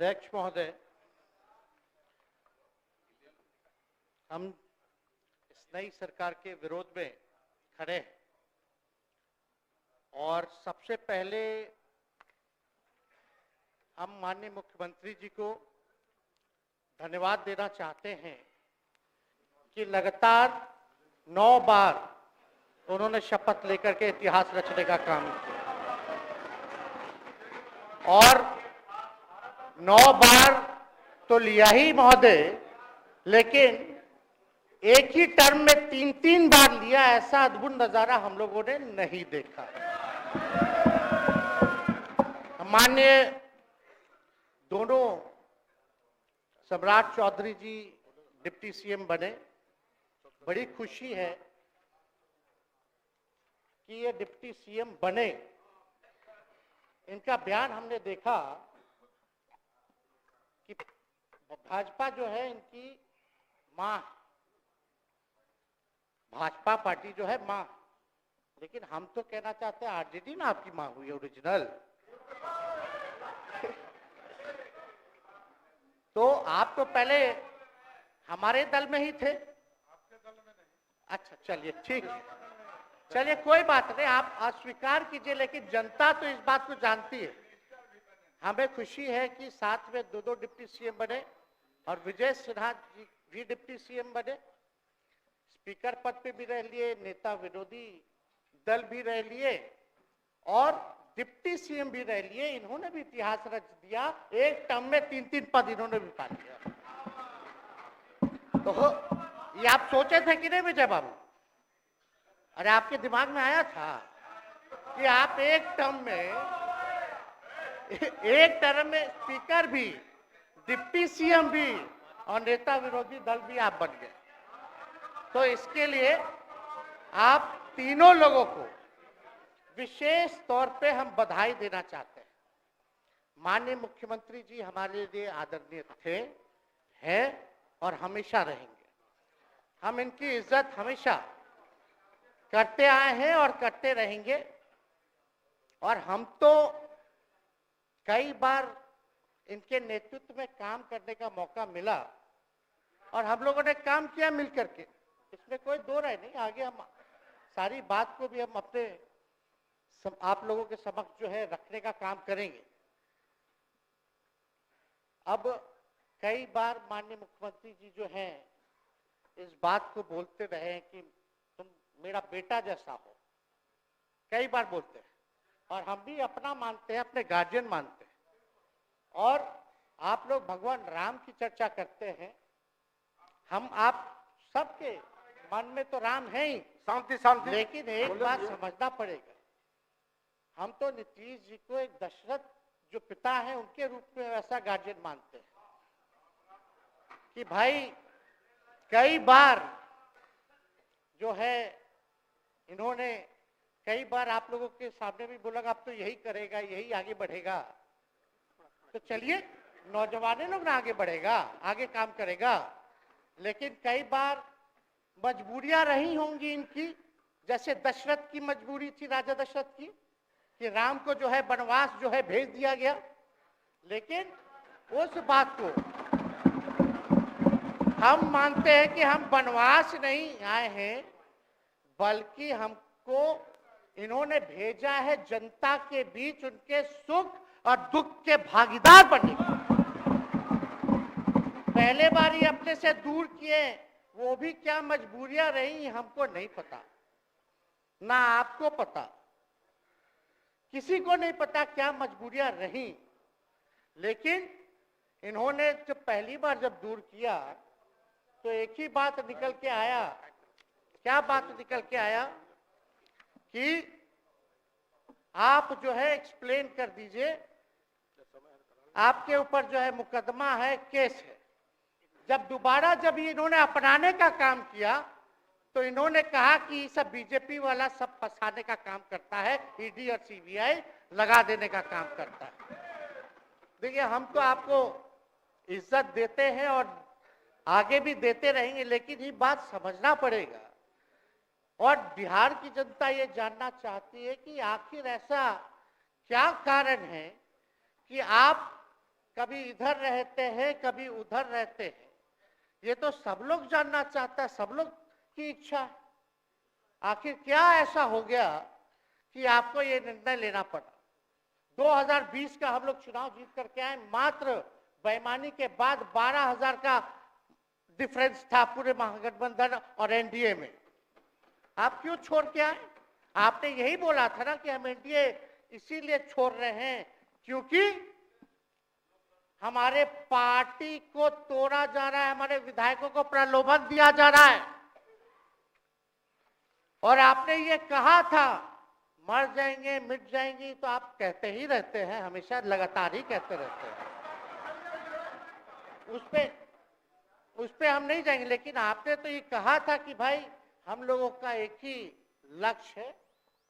अध्यक्ष महोदय, हम इस नई सरकार के विरोध में खड़े हैं और सबसे पहले हम माननीय मुख्यमंत्री जी को धन्यवाद देना चाहते हैं कि लगातार 9 बार उन्होंने शपथ लेकर के इतिहास रचने का काम किया और 9 बार तो लिया ही महोदय, लेकिन एक ही टर्म में 3-3 बार लिया, ऐसा अद्भुत नजारा हम लोगों ने नहीं देखा। माननीय दोनों सम्राट चौधरी जी डिप्टी सीएम बने, बड़ी खुशी है कि ये डिप्टी सीएम बने। इनका बयान हमने देखा कि भाजपा जो है इनकी मां, भाजपा पार्टी जो है मां, लेकिन हम तो कहना चाहते हैं आरजेडी ना आपकी मां हुई ओरिजिनल। तो आप तो पहले हमारे दल में ही थे। आपके दल में नहीं। अच्छा चलिए ठीक है, चलिए कोई बात नहीं, आप अस्वीकार कीजिए, लेकिन जनता तो इस बात को जानती है। हमें खुशी है कि साथ में 2 डिप्टी सीएम बने और विजय सिन्हा जी भी डिप्टी सीएम बने, स्पीकर पद पे भी रह लिए, नेता विरोधी दल भी रह लिए और डिप्टी सीएम भी रह लिए। इन्होंने भी इतिहास रच दिया, एक टर्म में 3-3 पद इन्होंने भी पा लिया। तो ये आप सोचे थे कि नहीं विजय बाबू? अरे आपके दिमाग में आया था कि आप एक टर्म में स्पीकर भी, डिप्टी सीएम भी और नेता विरोधी दल भी आप बन गए। तो इसके लिए आप तीनों लोगों को विशेष तौर पे हम बधाई देना चाहते हैं। माननीय मुख्यमंत्री जी हमारे लिए आदरणीय थे, हैं और हमेशा रहेंगे। हम इनकी इज्जत हमेशा करते आए हैं और करते रहेंगे। और हम तो कई बार इनके नेतृत्व में काम करने का मौका मिला और हम लोगों ने काम किया मिलकर के, इसमें कोई दो राय नहीं। आगे हम सारी बात को भी हम अपने आप लोगों के समक्ष जो है रखने का काम करेंगे। अब कई बार माननीय मुख्यमंत्री जी जो हैं इस बात को बोलते रहे हैं कि तुम मेरा बेटा जैसा हो, कई बार बोलते हैं और हम भी अपना मानते हैं, अपने गार्जियन मानते हैं। और आप लोग भगवान राम की चर्चा करते हैं, हम आप सबके मन में तो राम है ही, शांति, लेकिन एक बात समझना पड़ेगा, हम तो नीतीश जी को एक दशरथ जो पिता है उनके रूप में वैसा गार्जियन मानते हैं कि भाई कई बार जो है इन्होंने कई बार आप लोगों के सामने भी बोला आप तो यही करेगा, यही आगे बढ़ेगा। तो चलिए नौजवान लोग ना आगे बढ़ेगा, आगे काम करेगा, लेकिन कई बार मजबूरियां रही होंगी इनकी, जैसे दशरथ की मजबूरी थी, राजा दशरथ की, कि राम को जो है वनवास जो है भेज दिया गया। लेकिन उस बात को हम मानते हैं कि हम वनवास नहीं आए हैं, बल्कि हमको इन्होंने भेजा है जनता के बीच उनके सुख और दुख के भागीदार बनने। पहले बार ही अपने से दूर किए, वो भी क्या मजबूरियां रही हमको नहीं पता, ना आपको पता, किसी को नहीं पता क्या मजबूरियां रही। लेकिन इन्होंने जब पहली बार जब दूर किया तो एक ही बात निकल के आया। क्या बात निकल के आया कि आप जो है एक्सप्लेन कर दीजिए, आपके ऊपर जो है मुकदमा है, केस है। जब दोबारा जब इन्होंने अपनाने का काम किया तो इन्होंने कहा कि सब बीजेपी वाला सब फंसाने का काम करता है, ईडी और सीबीआई लगा देने का काम करता है। देखिए हम तो आपको इज्जत देते हैं और आगे भी देते रहेंगे, लेकिन ये बात समझना पड़ेगा। और बिहार की जनता ये जानना चाहती है कि आखिर ऐसा क्या कारण है कि आप कभी इधर रहते हैं, कभी उधर रहते हैं। ये तो सब लोग जानना चाहता है, सब लोग की इच्छा है। आखिर क्या ऐसा हो गया कि आपको ये निर्णय लेना पड़ा? 2020 का हम लोग चुनाव जीत करके आए, मात्र बेईमानी के बाद 12,000 का डिफरेंस था पूरे महागठबंधन और एनडीए में। आप क्यों छोड़ के आए? आपने यही बोला था ना कि हम एनडीए इसीलिए छोड़ रहे हैं क्योंकि हमारे पार्टी को तोड़ा जा रहा है, हमारे विधायकों को प्रलोभन दिया जा रहा है। और आपने ये कहा था मर जाएंगे मिट जाएंगी, तो आप कहते ही रहते हैं, हमेशा लगातार ही कहते रहते हैं। उस पे हम नहीं जाएंगे, लेकिन आपने तो ये कहा था कि भाई हम लोगों का एक ही लक्ष्य है,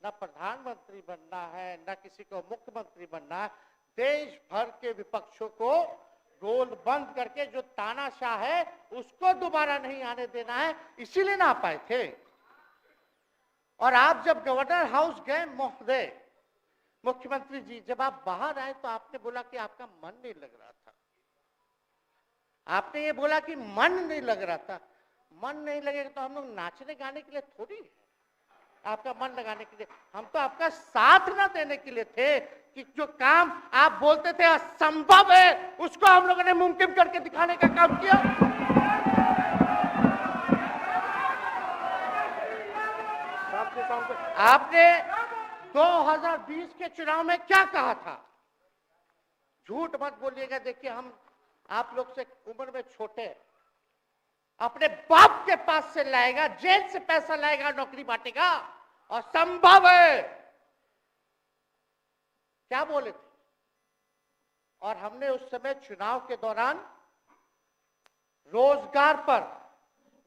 न प्रधानमंत्री बनना है, न किसी को मुख्यमंत्री बनना है। देश भर के विपक्षों को गोल बंद करके जो तानाशाह है उसको दोबारा नहीं आने देना है, इसीलिए ना आ पाए थे। और आप जब गवर्नर हाउस गए महोदय, मुख्यमंत्री जी, जब आप बाहर आए तो आपने बोला कि आपका मन नहीं लग रहा था। आपने ये बोला कि मन नहीं लग रहा था। मन नहीं लगेगा तो हम लोग नाचने गाने के लिए थोड़ी है, आपका मन लगाने के लिए। हम तो आपका साथ ना देने के लिए थे कि जो काम आप बोलते थे असंभव है, उसको हम लोगों ने मुमकिन करके दिखाने का काम किया। आपने 2020 के चुनाव में क्या कहा था? झूठ मत बोलिएगा। देखिए, हम आप लोग से उम्र में छोटे, अपने बाप के पास से लाएगा, जेल से पैसा लाएगा, नौकरी बांटेगा, और संभव है, क्या बोले थे? और हमने उस समय चुनाव के दौरान रोजगार पर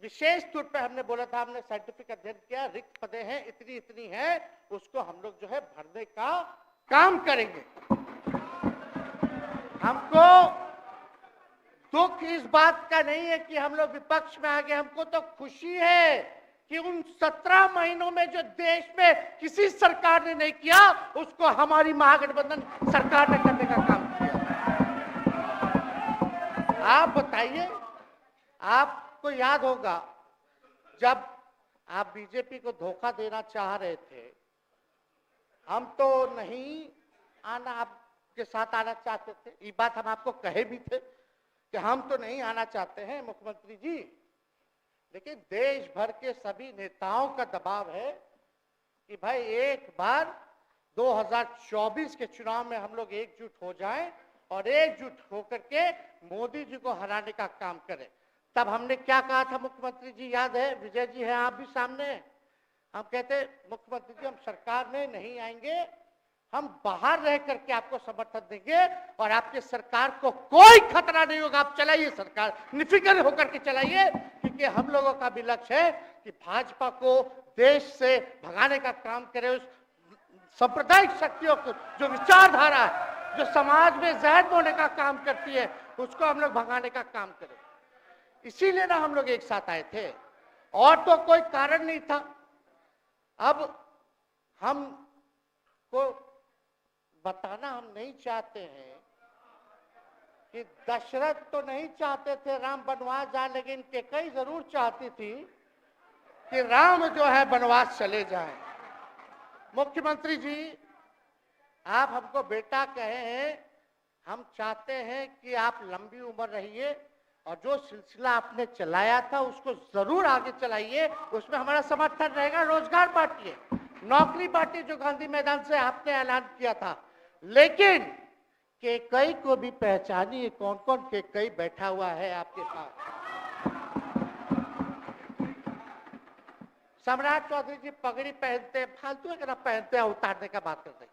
विशेष तौर पे हमने बोला था, हमने साइंटिफिक अध्ययन किया, रिक्त पदें हैं इतनी इतनी है, उसको हम लोग जो है भरने का काम करेंगे। हमको दुख इस बात का नहीं है कि हम लोग विपक्ष में आ गए, हमको तो खुशी है कि उन 17 महीनों में जो देश में किसी सरकार ने नहीं किया, उसको हमारी महागठबंधन सरकार ने करने का काम किया। आप बताइए, आपको याद होगा जब आप बीजेपी को धोखा देना चाह रहे थे, हम तो नहीं आना, आपके साथ आना चाहते थे। ये बात हम आपको कहे भी थे कि हम तो नहीं आना चाहते हैं मुख्यमंत्री जी, लेकिन देश भर के सभी नेताओं का दबाव है कि भाई एक बार 2024 के चुनाव में हम लोग एकजुट हो जाएं और एकजुट होकर के मोदी जी को हराने का काम करें। तब हमने क्या कहा था मुख्यमंत्री जी, याद है? विजय जी हैं, आप भी सामने हैं। हम कहते मुख्यमंत्री जी हम सरकार में नहीं आएंगे, हम बाहर रह करके आपको समर्थन देंगे और आपके सरकार को कोई खतरा नहीं होगा, आप चलाइए सरकार, निफिक्र होकर के चलाइए, क्योंकि हम लोगों का भी लक्ष्य है कि भाजपा को देश से भगाने का काम करे। उस सांप्रदायिक शक्तियों को, जो विचारधारा है, जो समाज में जहर बोने का काम करती है, उसको हम लोग भगाने का काम करें। इसीलिए ना हम लोग एक साथ आए थे, और तो कोई कारण नहीं था। अब हम को बताना हम नहीं चाहते हैं कि दशरथ तो नहीं चाहते थे राम वनवास जाए, लेकिन कैकेयी जरूर चाहती थी कि राम जो है वनवास चले जाएं। मुख्यमंत्री जी, आप हमको बेटा कहे हैं, हम चाहते हैं कि आप लंबी उम्र रहिए और जो सिलसिला आपने चलाया था उसको जरूर आगे चलाइए, उसमें हमारा समर्थन रहेगा। रोजगार बांटिए, नौकरी बांटिए, जो गांधी मैदान से आपने ऐलान किया था, लेकिन कैकेयी को भी पहचानिए, कौन कौन कैकेयी बैठा हुआ है आपके पास। सम्राट चौधरी जी पगड़ी पहनते, फालतू है ना पहनते हैं, उतारने का बात करते हैं।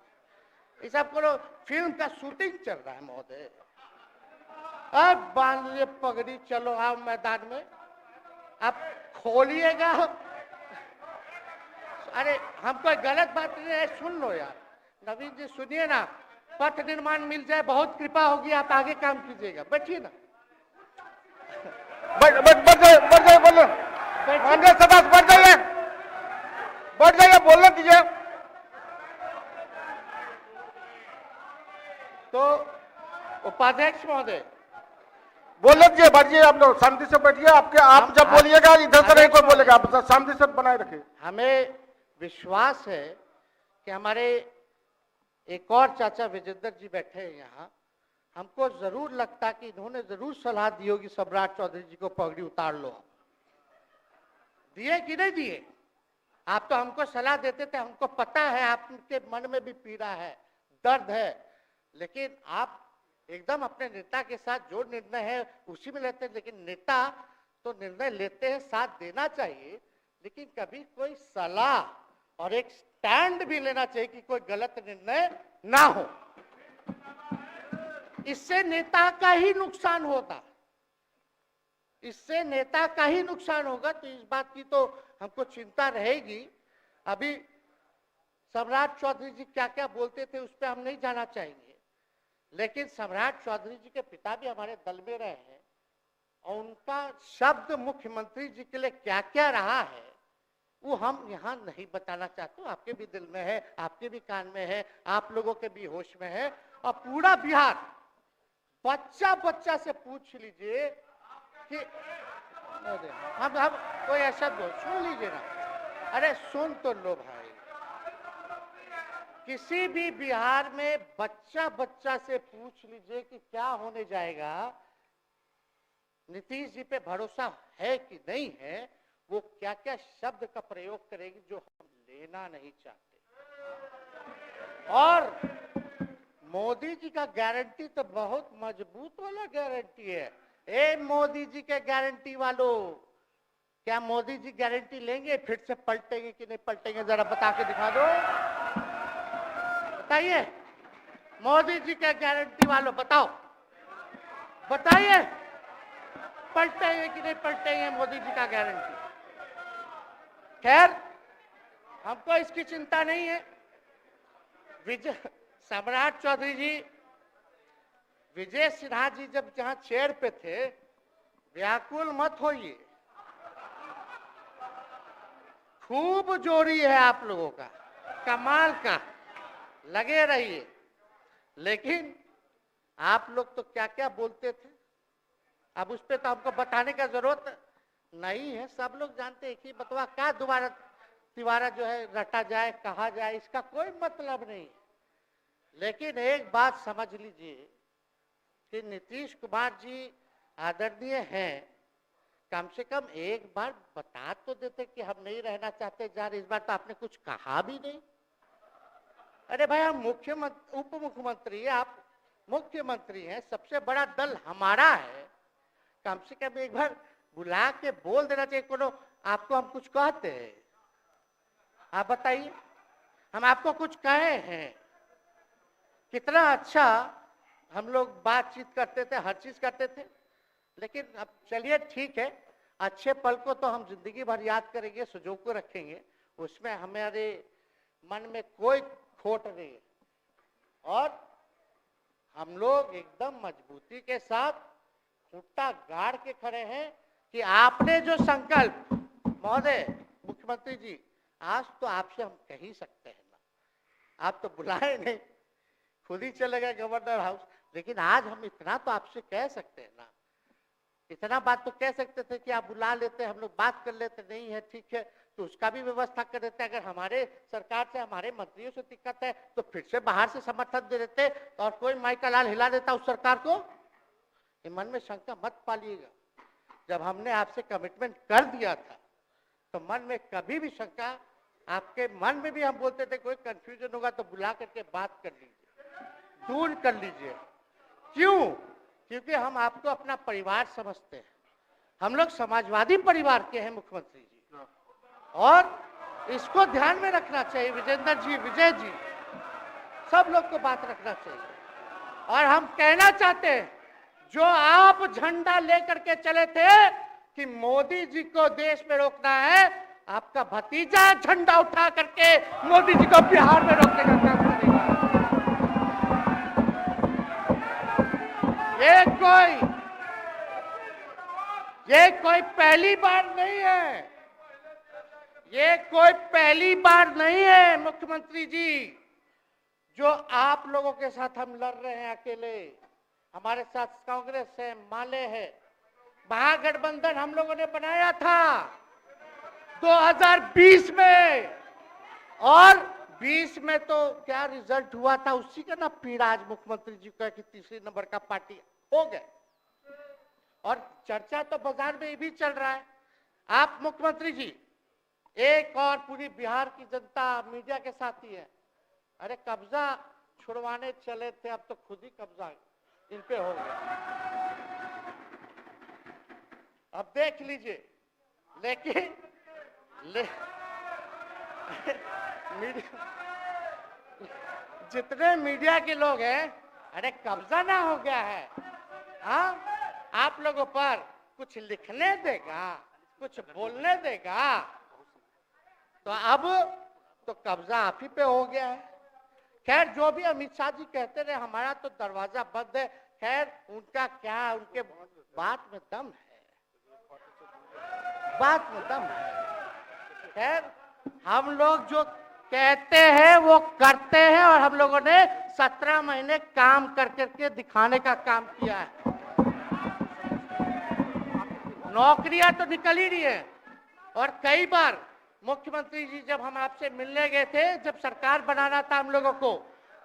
ये सब करो, फिल्म का शूटिंग चल रहा है महोदय, अब बांध लिए पगड़ी, चलो आओ मैदान में, अब खोलिएगा। अरे हम कोई गलत बात नहीं है, सुन लो यार, नवीन जी सुनिए ना, पथ निर्माण मिल जाए, बहुत कृपा होगी, आप आगे काम कीजिएगा, बैठिए ना। बढ़ जाइए, बोलने दीजिए। तो उपाध्यक्ष महोदय, बोल लीजिए, बैठिए आप लोग, शांति से बैठिए। आप जब बोलिएगा इधर से नहीं कोई बोलेगा, आप शांति से बनाए रखिए। हमें विश्वास है कि हमारे एक और चाचा विजेंद्र जी बैठे हैं यहाँ, हमको जरूर लगता कि इन्होंने जरूर सलाह दी होगी सम्राट चौधरी जी को पगड़ी उतार लो। दिए कि नहीं दिए? आप तो हमको सलाह देते थे, हमको पता है आपके मन में भी पीड़ा है, दर्द है, लेकिन आप एकदम अपने नेता के साथ जो निर्णय है उसी में लेते हैं। लेकिन नेता तो निर्णय लेते हैं, साथ देना चाहिए, लेकिन कभी कोई सलाह और एक स्टैंड भी लेना चाहिए कि कोई गलत निर्णय ना हो। इससे नेता का ही नुकसान होगा, इससे नेता का ही नुकसान होगा। तो इस बात की तो हमको चिंता रहेगी। अभी सम्राट चौधरी जी क्या क्या बोलते थे उस पर हम नहीं जाना चाहेंगे, लेकिन सम्राट चौधरी जी के पिता भी हमारे दल में रहे हैं और उनका शब्द मुख्यमंत्री जी के लिए क्या क्या रहा है वो हम यहाँ नहीं बताना चाहते। आपके भी दिल में है, आपके भी कान में है, आप लोगों के भी होश में है, और पूरा बिहार बच्चा बच्चा से पूछ लीजिए कि हम कोई ऐसा सुन लीजिए ना, अरे सुन तो लो भाई, किसी भी बिहार में बच्चा बच्चा से पूछ लीजिए कि क्या होने जाएगा, नीतीश जी पे भरोसा है कि नहीं है, वो क्या क्या शब्द का प्रयोग करेगी जो हम लेना नहीं चाहते। और मोदी जी का गारंटी तो बहुत मजबूत वाला गारंटी है। ए मोदी जी के गारंटी वालों, क्या मोदी जी गारंटी लेंगे फिर से पलटेंगे कि नहीं पलटेंगे? जरा बता के दिखा दो, बताइए। मोदी जी के गारंटी वालों बताओ, बताइए पलटेंगे कि नहीं पलटेंगे मोदी जी का गारंटी? खैर, हमको इसकी चिंता नहीं है। सम्राट चौधरी जी, विजय सिन्हा जी जब जहां चेयर पे थे, व्याकुल मत होइए, खूब जोड़ी है आप लोगों का, कमाल का, लगे रहिए। लेकिन आप लोग तो क्या क्या बोलते थे, अब उस पर तो हमको बताने का जरूरत नहीं है, सब लोग जानते हैं कि बतवा क्या दोबारा तिवारा जो है रटा जाए, कहा जाए, इसका कोई मतलब नहीं। लेकिन एक बात समझ लीजिए कि नीतीश कुमार जी आदरणीय हैं, कम से कम एक बार बता तो देते कि हम नहीं रहना चाहते जा रहे। इस बार तो आपने कुछ कहा भी नहीं। अरे भाई, हम मुख्यमंत्री, उप मुख्यमंत्री, आप मुख्यमंत्री हैं, सबसे बड़ा दल हमारा है, कम से कम एक बार बुला के बोल देना चाहिए। कोनो आपको हम कुछ कहते हैं? आप बताइए, हम आपको कुछ कहे हैं? कितना अच्छा हम लोग बातचीत करते थे, हर चीज करते थे। लेकिन अब चलिए ठीक है, अच्छे पल को तो हम जिंदगी भर याद करेंगे, सुजो को रखेंगे, उसमें हमारे मन में कोई खोट नहीं है। और हम लोग एकदम मजबूती के साथ खूंटा गाड़ के खड़े हैं कि आपने जो संकल्प, महोदय मुख्यमंत्री जी, आज तो आपसे हम कह ही सकते हैं ना, आप तो बुलाए नहीं, खुद ही चले गए गवर्नर हाउस, लेकिन आज हम इतना तो आपसे कह सकते हैं ना, इतना बात तो कह सकते थे कि आप बुला लेते, हम लोग बात कर लेते। नहीं है ठीक है, तो उसका भी व्यवस्था कर देते। अगर हमारे सरकार से, हमारे मंत्रियों से दिक्कत है तो फिर से बाहर से समर्थन दे देते और कोई माई का लाल हिला देता उस सरकार को। ये मन में शंका मत पालिएगा, जब हमने आपसे कमिटमेंट कर दिया था तो मन में कभी भी शंका, आपके मन में भी हम बोलते थे कोई कंफ्यूजन होगा तो बुला करके बात कर लीजिए, दूर कर लीजिए। क्यों? क्योंकि हम आपको अपना परिवार समझते हैं। हम लोग समाजवादी परिवार के हैं मुख्यमंत्री जी, और इसको ध्यान में रखना चाहिए। विजेंद्र जी, विजय जी, सब लोग को बात रखना चाहिए। और हम कहना चाहते हैं, जो आप झंडा लेकर के चले थे कि मोदी जी को देश में रोकना है, आपका भतीजा झंडा उठा करके मोदी जी को बिहार में रोकने का काम करेगा। ये कोई पहली बार नहीं है, ये कोई पहली बार नहीं है मुख्यमंत्री जी, जो आप लोगों के साथ हम लड़ रहे हैं अकेले। हमारे साथ कांग्रेस है, माले है, महागठबंधन हम लोगों ने बनाया था 2020 में, और 20 में तो क्या रिजल्ट हुआ था उसी का ना पीड़ा आज मुख्यमंत्री जी का कि तीसरे नंबर का पार्टी हो गए। और चर्चा तो बाजार में ये भी चल रहा है, आप मुख्यमंत्री जी एक और पूरी बिहार की जनता मीडिया के साथ ही है, अरे कब्जा छुड़वाने चले थे, अब तो खुद ही कब्जा इन पे हो गया। अब देख लीजिए, लेकिन मीडिया, जितने मीडिया के लोग हैं, अरे कब्जा ना हो गया है, हाँ आप लोगों पर कुछ लिखने देगा, कुछ बोलने देगा, तो अब तो कब्जा आप ही पे हो गया है। खैर जो भी अमित शाह जी कहते रहे हमारा तो दरवाजा बंद है, खैर उनका क्या, उनके बात में दम है, बात में दम है। खैर हम लोग जो कहते हैं वो करते हैं, और हम लोगों ने 17 महीने काम कर करके दिखाने का काम किया है। नौकरियां तो निकल ही रही है, और कई बार मुख्यमंत्री जी जब हम आपसे मिलने गए थे, जब सरकार बनाना था हम लोगों को,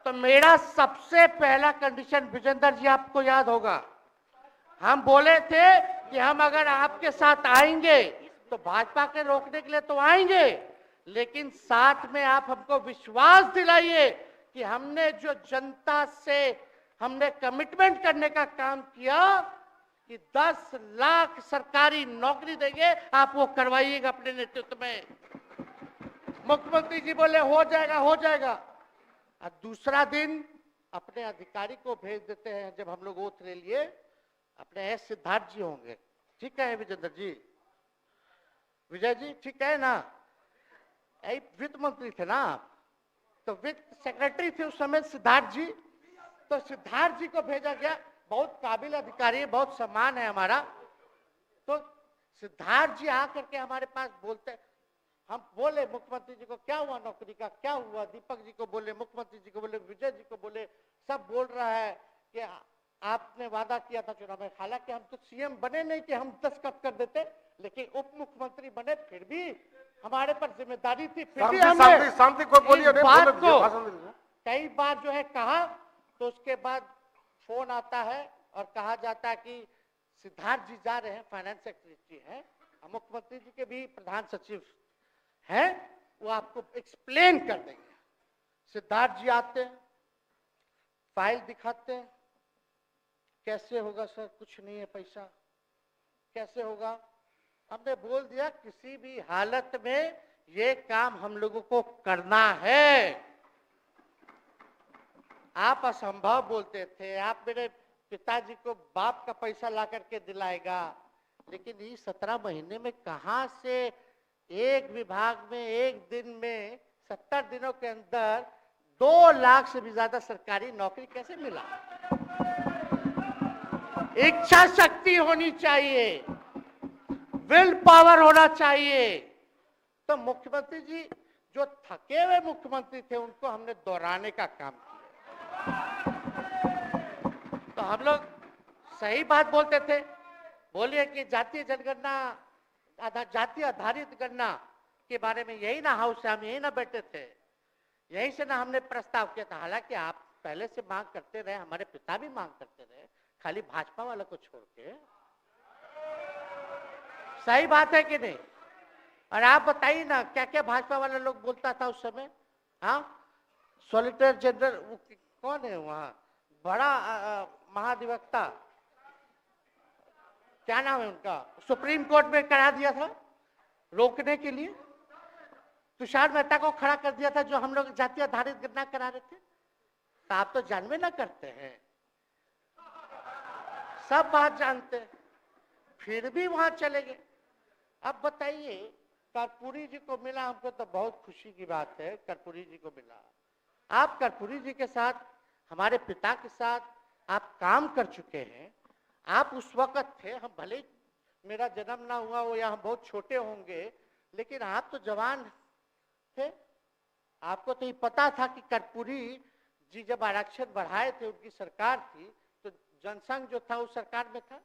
तो मेरा सबसे पहला कंडीशन विजेंद्र जी आपको याद होगा, हम बोले थे कि हम अगर आपके साथ आएंगे तो भाजपा के रोकने के लिए तो आएंगे, लेकिन साथ में आप हमको विश्वास दिलाइए कि हमने जो जनता से हमने कमिटमेंट करने का काम किया कि 10 लाख सरकारी नौकरी देंगे, आप वो करवाइएगा अपने नेतृत्व में। मुख्यमंत्री जी बोले हो जाएगा हो जाएगा, और दूसरा दिन अपने अधिकारी को भेज देते हैं। जब हम लोग ओथ ले लिए, अपने एस सिद्धार्थ जी होंगे, ठीक है विजेंद्र जी, विजय जी ठीक है ना, वित्त मंत्री थे ना, तो वित्त सेक्रेटरी थे उस समय सिद्धार्थ जी, तो सिद्धार्थ जी को भेजा गया, बहुत काबिल अधिकारी है, बहुत सम्मान है हमारा। तो सिद्धार्थ जी आकर के हमारे पास बोलते, हम बोले मुख्यमंत्री जी को क्या हुआ नौकरी का, क्या हुआ, दीपक जी को बोले, मुख्यमंत्री जी को बोले, विजय जी को बोले, सब बोल रहा है कि आपने वादा किया था चुनाव में। हालांकि हम तो सीएम बने नहीं कि हम दस्तखत कर देते, लेकिन उप मुख्यमंत्री बने, फिर भी हमारे पर जिम्मेदारी थी, फिर भी हमने शांति को बोलिए, इस बात को कई बार जो है कहा। तो उसके बाद फोन आता है और कहा जाता है कि सिद्धार्थ जी जा रहे हैं, फाइनेंस सेक्रेटरी हैं, मुख्यमंत्री जी के भी प्रधान सचिव हैं, वो आपको एक्सप्लेन कर देंगे। सिद्धार्थ जी आते हैं, फाइल दिखाते हैं, कैसे होगा सर, कुछ नहीं है पैसा, कैसे होगा। हमने बोल दिया किसी भी हालत में ये काम हम लोगों को करना है। आप असंभव बोलते थे, आप मेरे पिताजी को बाप का पैसा ला करके दिलाएगा, लेकिन ये 17 महीने में कहां से एक विभाग में एक दिन में 70 दिनों के अंदर 2 लाख से भी ज्यादा सरकारी नौकरी कैसे मिला। इच्छा शक्ति होनी चाहिए, विल पावर होना चाहिए। तो मुख्यमंत्री जी जो थके हुए मुख्यमंत्री थे उनको हमने दोहराने का काम किया। तो हम लोग सही बात बोलते थे, बोलिए कि जातीय जनगणना, जातीय आधारित गणना के बारे में यही ना हाउस से हम यही ना बैठे थे, यही से ना हमने प्रस्ताव किया था। हालांकि आप पहले से मांग करते रहे, हमारे पिता भी मांग करते रहे, खाली भाजपा वाला को छोड़ के। सही बात है कि नहीं? और आप बताइए ना क्या क्या भाजपा वाला लोग बोलता था उस समय। हाँ, सॉलिसिटर जनरल कौन है वहां, बड़ा महाधिवक्ता, क्या नाम है उनका, सुप्रीम कोर्ट में करा दिया था रोकने के लिए, तुषार मेहता को खड़ा कर दिया था जो हम लोग जातीय आधारित गणना करा रहे थे। तो आप तो जानवे ना करते हैं, सब बात जानते हैं, फिर भी वहां चले गए। अब बताइए, कर्पूरी जी को मिला, हमको तो बहुत खुशी की बात है, कर्पूरी जी को मिला। आप कर्पूरी जी के साथ, हमारे पिता के साथ आप काम कर चुके हैं। आप उस वक्त थे, हम भले मेरा जन्म ना हुआ हो या हम बहुत छोटे होंगे, लेकिन आप तो जवान थे। आपको तो ये पता था कि कर्पूरी जी जब आरक्षण बढ़ाए थे, उनकी सरकार थी, तो जनसंघ जो था उस सरकार में था।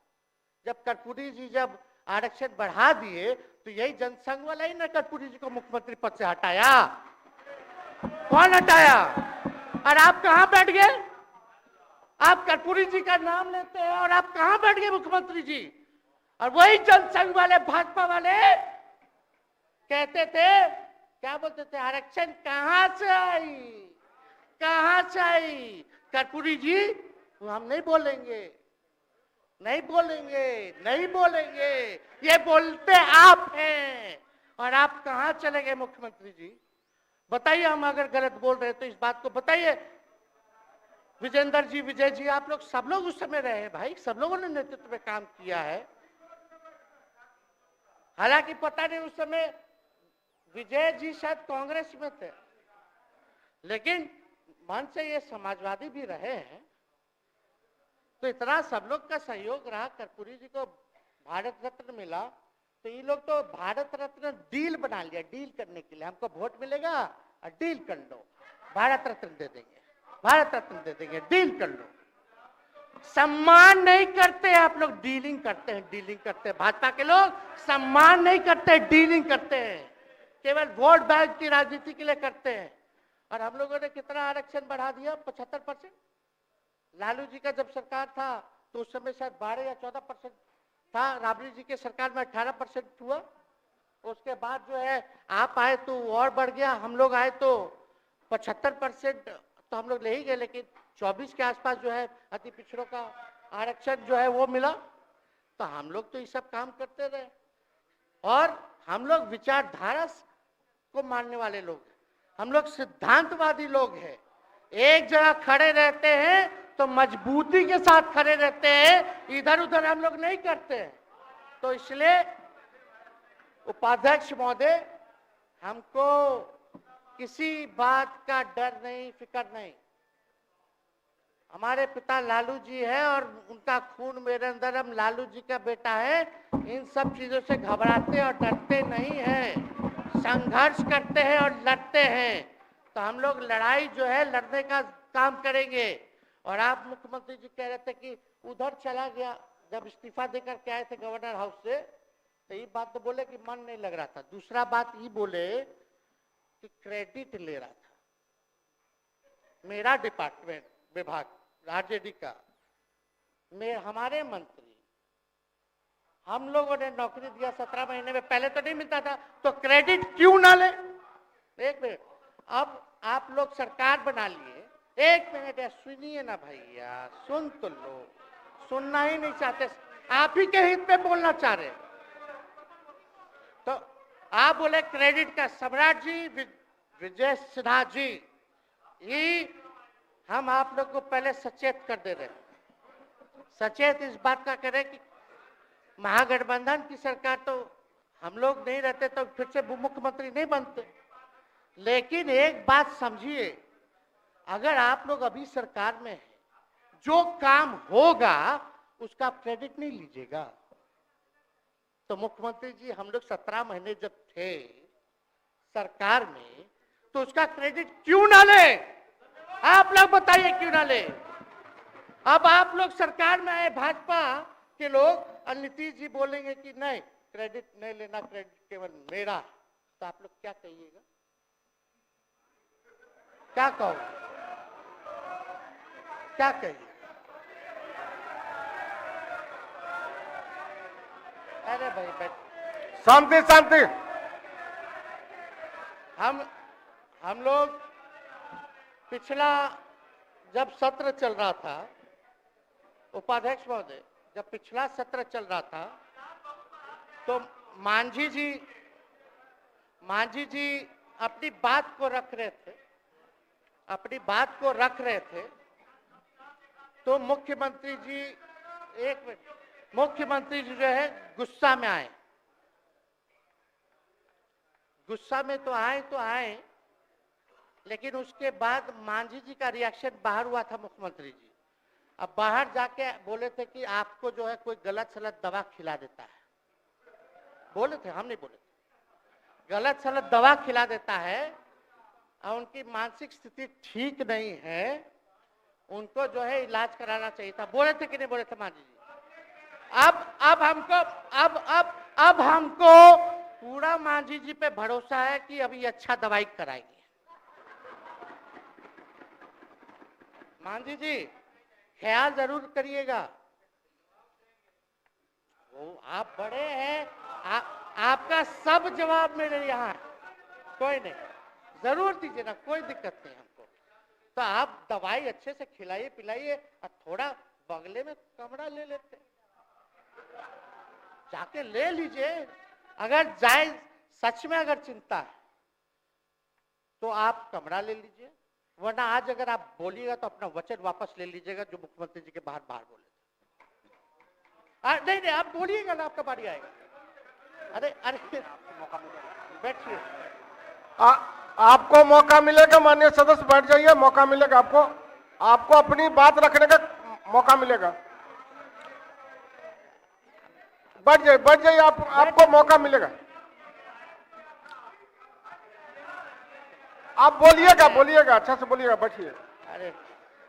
जब कर्पूरी जी जब आरक्षण बढ़ा दिए तो यही जनसंघ वाला ही ना कर्पूरी जी को मुख्यमंत्री पद से हटाया। कौन हटाया? और आप कहां बैठ गए? आप कर्पूरी जी का नाम लेते हैं और आप कहां बैठ गए मुख्यमंत्री जी? और वही जनसंघ वाले भाजपा वाले कहते थे, क्या बोलते थे, आरक्षण कहां से आई, कहां से आई? कर्पूरी जी हम नहीं बोलेंगे, नहीं बोलेंगे, नहीं बोलेंगे, ये बोलते आप हैं। और आप कहां चले गए मुख्यमंत्री जी? बताइए, हम अगर गलत बोल रहे तो इस बात को बताइए। विजेंद्र जी, विजय जी, आप लोग सब लोग उस समय रहे हैं भाई, सब लोगों ने नेतृत्व में काम किया है। हालांकि पता नहीं उस समय विजय जी शायद कांग्रेस में थे, लेकिन मन से ये समाजवादी भी रहे हैं। तो इतना सब लोग का सहयोग रहा, कर्पूरी जी को भारत रत्न मिला, तो ये लोग तो भारत रत्न डील बना लिया, डील करने के लिए, हमको वोट मिलेगा और डील कर लो, भारत रत्न दे देंगे, भारत रत्न दे देंगे, डील कर लो। सम्मान नहीं करते आप लोग, डीलिंग करते हैं, डीलिंग करते हैं। भाजपा के लोग सम्मान नहीं करते, डीलिंग करते हैं, केवल वोट बैंक की राजनीति के लिए करते हैं। और हम लोगों ने कितना आरक्षण बढ़ा दिया? 75%। लालू जी का जब सरकार था तो उस समय शायद 12 या 14% था, राबड़ी जी के सरकार में 18% हुआ। उसके बाद जो है आप आए तो और बढ़ गया, हम लोग आए तो 75% तो हम लोग ले ही गए, लेकिन 24 के आसपास जो है अति पिछड़ों का आरक्षण जो है वो मिला। तो हम लोग तो ये सब काम करते रहे, और हम लोग विचारधारा को मानने वाले लोग हैं, हम लोग सिद्धांतवादी लोग हैं। एक जगह खड़े रहते हैं तो मजबूती के साथ खड़े रहते हैं, इधर उधर हम लोग नहीं करते हैं। तो इसलिए उपाध्यक्ष महोदय, हमको किसी बात का डर नहीं, फिक्र नहीं। हमारे पिता लालू जी है और उनका खून मेरे अंदर, हम लालू जी का बेटा है। इन सब चीजों से घबराते और डरते नहीं हैं, संघर्ष करते हैं और लड़ते हैं। तो हम लोग लड़ाई जो है लड़ने का काम करेंगे। और आप मुख्यमंत्री जी कह रहे थे कि उधर चला गया, जब इस्तीफा देकर के आए थे गवर्नर हाउस से, तो ये बात तो बोले कि मन नहीं लग रहा था। दूसरा बात ये बोले कि क्रेडिट ले रहा था, मेरा डिपार्टमेंट विभाग आरजेडी का, हमारे मंत्री, हम लोगों ने नौकरी दिया 17 महीने में, पहले तो नहीं मिलता था, तो क्रेडिट क्यों ना ले? एक मिनट, अब आप लोग सरकार बना लिए, एक मिनट सुनिए ना भैया, सुन तो लो, सुनना ही नहीं चाहते, आप ही के हित में बोलना चाह रहे। तो आप बोले क्रेडिट का, सम्राट जी, विजय सिन्हा जी, ये हम आप लोग को पहले सचेत कर दे रहे, सचेत इस बात का करें कि महागठबंधन की सरकार तो हम लोग नहीं रहते तो फिर से मुख्यमंत्री नहीं बनते। लेकिन एक बात समझिए, अगर आप लोग अभी सरकार में हैं, जो काम होगा उसका क्रेडिट नहीं लीजिएगा। तो मुख्यमंत्री जी, हम लोग 17 महीने जब थे सरकार में, तो उसका क्रेडिट क्यों ना ले? आप लोग बताइए क्यों ना ले? अब आप लोग सरकार में आए भाजपा के लोग, और नीतीश जी बोलेंगे कि नहीं क्रेडिट नहीं लेना, क्रेडिट केवल मेरा, तो आप लोग क्या कहिएगा? क्या कहो, क्या कहिए? अरे भाई बैठ, शांति शांति। हम लोग पिछला जब सत्र चल रहा था, उपाध्यक्ष महोदय, जब पिछला सत्र चल रहा था तो मांझी जी अपनी बात को रख रहे थे, अपनी बात को रख रहे थे, तो मुख्यमंत्री जी, एक मिनट, मुख्यमंत्री जी जो है गुस्सा में आए, गुस्सा में तो आए, लेकिन उसके बाद मांझी जी का रिएक्शन बाहर हुआ था मुख्यमंत्री जी। अब बाहर जाके बोले थे कि आपको जो है कोई गलत सलत दवा खिला देता है, बोले थे, हम नहीं बोले थे, गलत सलत दवा खिला देता है और उनकी मानसिक स्थिति ठीक नहीं है, उनको जो है इलाज कराना चाहिए था। बोले थे कि नहीं बोले थे मांझी जी? अब हमको पूरा मांझी जी पे भरोसा है कि अभी अच्छा दवाई कराएंगे। मांझी जी ख्याल जरूर करिएगा। वो आप बड़े हैं, आपका सब जवाब मेरे यहाँ है, कोई नहीं, जरूर दीजिए ना, कोई दिक्कत नहीं हमको। तो आप दवाई अच्छे से खिलाइए पिलाइए और थोड़ा बगले में कमरा ले लेते, जाके ले लीजिए। अगर जाए सच में अगर चिंता है तो आप कमरा ले लीजिए, वरना आज अगर आप बोलिएगा तो अपना वचन वापस ले लीजिएगा जो मुख्यमंत्री जी के बाहर बोले थे। नहीं नहीं, आप बोलिएगा ना, आपका बारी आएगा। अरे अरे बैठिए, आपको मौका मिलेगा माननीय सदस्य, बैठ जाइए, मौका मिलेगा आपको, आपको अपनी बात रखने का मौका मिलेगा। बैठ जाइए आपको मौका मिलेगा। आप बोलिएगा अच्छा से बोलिएगा, बैठिए। अरे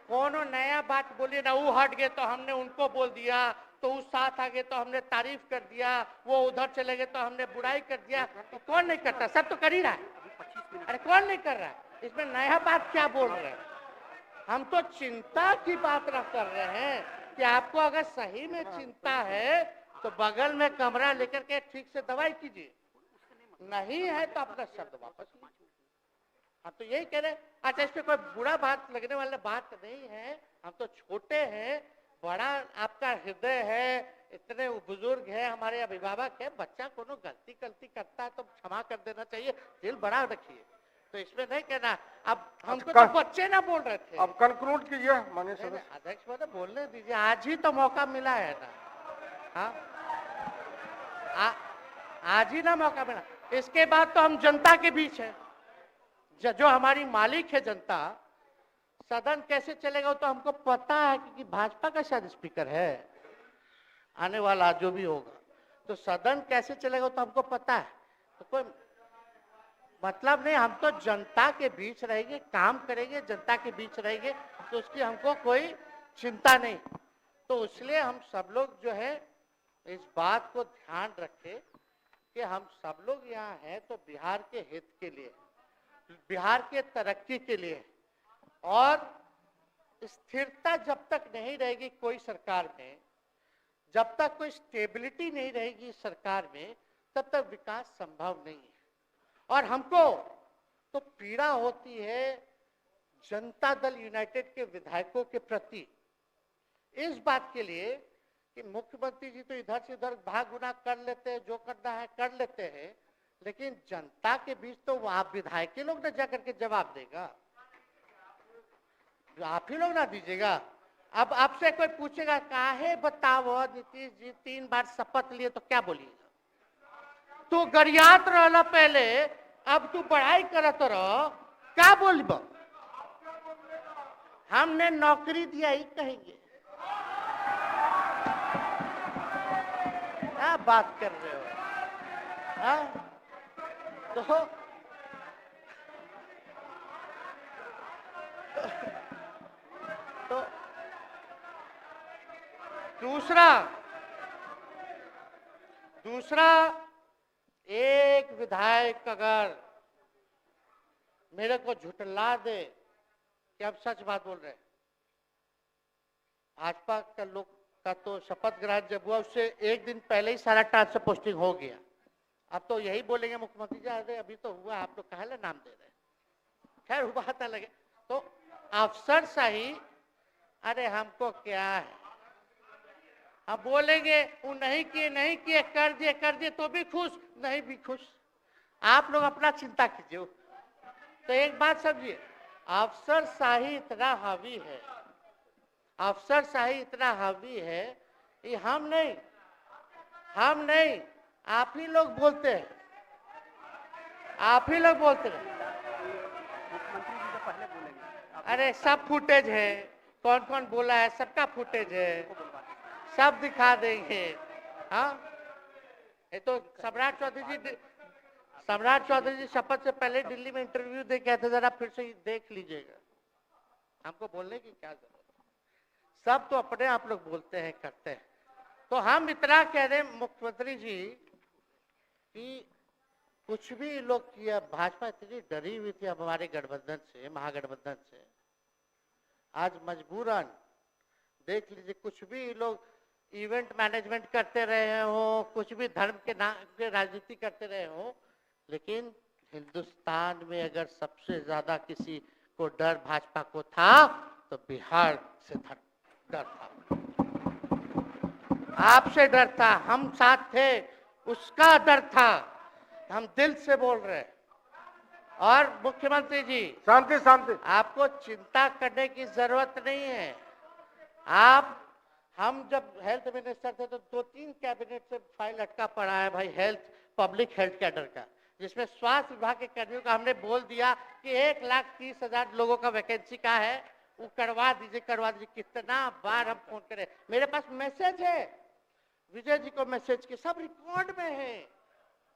कोनो नया बात बोलिए ना, वो हट गए तो हमने उनको बोल दिया, तो उस साथ आ गए तो हमने तारीफ कर दिया, वो उधर चले गए तो हमने बुराई कर दिया। तो कौन नहीं करता? सब तो कर ही रहा है। अरे कौन नहीं कर रहा है? इसमें नया बात क्या बोल रहे हैं? हम तो चिंता की बात रख कर रहे हैं कि आपको अगर सही में चिंता है तो बगल में कमरा लेकर के ठीक से दवाई कीजिए, नहीं है तो अपना शब्द वापस लीजिए। हम तो यही कह रहे हैं। अच्छा, इसमें कोई बुरा बात लगने वाला बात नहीं है, हम तो छोटे हैं, बड़ा आपका हृदय है, इतने बुजुर्ग है, हमारे अभिभावक है, बच्चा कोनो गलती करता है तो क्षमा कर देना चाहिए, दिल बड़ा रखिए, तो इसमें नहीं कहना। अब हमको तो बच्चे ना बोल रहे थे। अब कंक्लूड कीजिए माननीय सदस्य। अध्यक्ष महोदय बोलने दीजिए, आज ही तो मौका मिला है ना। हाँ, आज ही ना मौका मिला, इसके बाद तो हम जनता के बीच है, जो हमारी मालिक है जनता। सदन कैसे चलेगा तो हमको पता है, क्योंकि भाजपा का शायद स्पीकर है आने वाला जो भी होगा, तो सदन कैसे चलेगा तो हमको पता है। तो कोई मतलब नहीं, हम तो जनता के बीच रहेंगे, काम करेंगे, जनता के बीच रहेंगे, तो उसकी हमको कोई चिंता नहीं। तो इसलिए हम सब लोग जो है इस बात को ध्यान रखें कि हम सब लोग यहाँ हैं तो बिहार के हित के लिए, बिहार के तरक्की के लिए, और स्थिरता जब तक नहीं रहेगी कोई सरकार में, जब तक कोई स्टेबिलिटी नहीं रहेगी सरकार में, तब तक विकास संभव नहीं है। और हमको तो पीड़ा होती है जनता दल यूनाइटेड के विधायकों के प्रति, इस बात के लिए कि मुख्यमंत्री जी तो इधर से उधर भाग गुना कर लेते हैं, जो करना है कर लेते हैं, लेकिन जनता के बीच तो वहां विधायक के लोग ना जाकर के जवाब देगा, आप ही लोग ना दीजिएगा। अब आपसे कोई पूछेगा काहे बताओ नीतीश जी 3 बार शपथ लिए, तो क्या बोलिएगा? तू गरियात रहला पहले, अब तू पढ़ाई करत रह, क्या बोलब? हमने नौकरी दिया ही कहेंगे। क्या बात कर रहे हो? हाँ? तो दूसरा एक विधायक अगर मेरे को झुठला दे कि अब सच बात बोल रहे हैं, भाजपा का लोग का तो शपथ ग्रहण जब हुआ उससे एक दिन पहले ही सारा ट्रांसफर पोस्टिंग हो गया। अब तो यही बोलेंगे मुख्यमंत्री जी अरे अभी तो हुआ, आप लोग काहे नाम दे रहे? खैर वो बात अलग है। तो अफसरशाही, अरे हमको क्या है, हम बोलेंगे वो नहीं किए कर दिए तो भी खुश, नहीं भी खुश, आप लोग अपना चिंता कीजिए। तो एक बात समझिए, अफसरशाही इतना हावी है, अफसरशाही इतना हावी है, ये हम नहीं आप ही लोग बोलते हैं, आप ही लोग बोलते हैं। मुख्यमंत्री जी तो पहले बोलेंगे। अरे सब फुटेज है, कौन कौन बोला है सबका फुटेज है, सब दिखा देंगे। हाँ, ये तो सम्राट चौधरी जी शपथ से पहले दिल्ली में इंटरव्यू दे के आए थे, जरा फिर से देख लीजिएगा, हमको बोलने की क्या जरूरत है। सब तो अपने आप लोग बोलते हैं, करते हैं। तो हम इतना कह रहे हैं मुख्यमंत्री जी कि कुछ भी लोग किया, भाजपा इतनी डरी हुई थी हमारे गठबंधन से, महागठबंधन से, आज मजबूरन देख लीजिए, कुछ भी लोग इवेंट मैनेजमेंट करते रहे हो, कुछ भी धर्म के नाम के राजनीति करते रहे हो, लेकिन हिंदुस्तान में अगर सबसे ज्यादा किसी को डर भाजपा को था तो बिहार से डर था, आपसे डर था, हम साथ थे, उसका डर था। हम दिल से बोल रहे हैं। और मुख्यमंत्री जी, शांति शांति, आपको चिंता करने की जरूरत नहीं है। हम जब हेल्थ मिनिस्टर थे तो 2-3 कैबिनेट से फाइल अटका पड़ा है भाई, हेल्थ, पब्लिक हेल्थ कैडर का, जिसमें स्वास्थ्य विभाग के कर्मियों का हमने बोल दिया कि 1,30,000 लोगों का वैकेंसी का है, वो करवा दीजिए, करवा दीजिए। कितना बार हम फोन करें, मेरे पास मैसेज है, विजय जी को मैसेज के सब रिकॉर्ड में है।